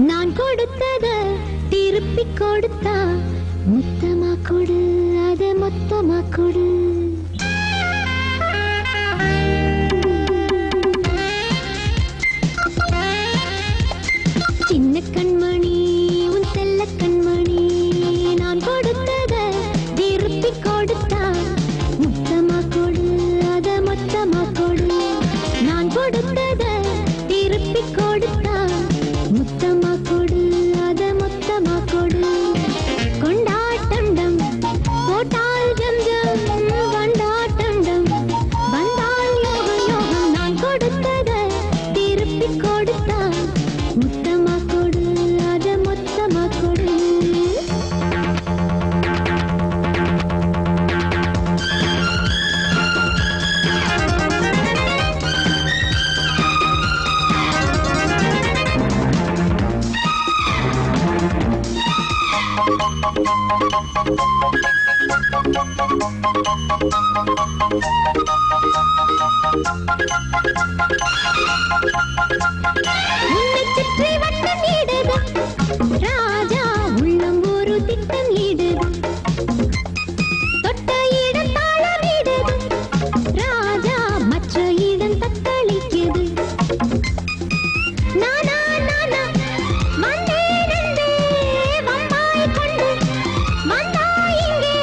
நான் கொடுத்தத திருப்பி கொடுத்தா முத்தமா கொடு, அத மொத்தமா கொடு. சின்ன கண்மணி உன் செல்ல கண்மணி, நான் கொடுத்தத திருப்பி கொடுத்தா முத்தமா கொடு, அத மொத்தமா கொடு. நான் கொடுத்தத திருப்பி கொடுத்தா முத்தமா கொடு, அத மொத்தமா கொடு. கொண்டாட்டண்டம் போட்டால் ஜம்ஜம், வண்டாட்டண்டம் வந்தால் யோகம் யோகம். நான் கொடுத்தத திருப்பி கொடுத்தா முத்தமா கொடு, அத மொத்தமா கொடு. உன்னை சுற்றி வட்டம் ஈடுது ராஜா, உள்ளம் ஒரு திட்டம் ஈடுது. தொட்ட இடம் தாளம் ஈடுது ராஜா, மற்ற இடம் தத்தளிக்குது. நானா நானா வந்தேனே வம்பாய் கொண்டு வந்தாய் இங்கே.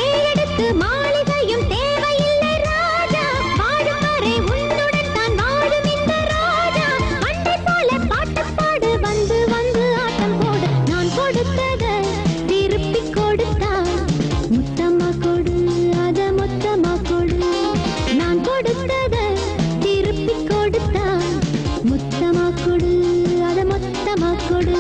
ஏழெடுத்து மாளிகையும் தேவையில்லை ராஜா, வாழும் வரை உன்னுடன் தான் வாழும் இந்த ராஜா. அண்டை போல பாட்டு பாடு, வந்து வந்து ஆட்டம் போடு. நான் கொடுத்தத திருப்பி கொடுத்தா முத்தமா கொடு, அத மொத்தமா கொடு. நான் கொடுத்தத திருப்பி கொடுத்தா முத்தமா கொடு, அத மொத்தமா கொடு.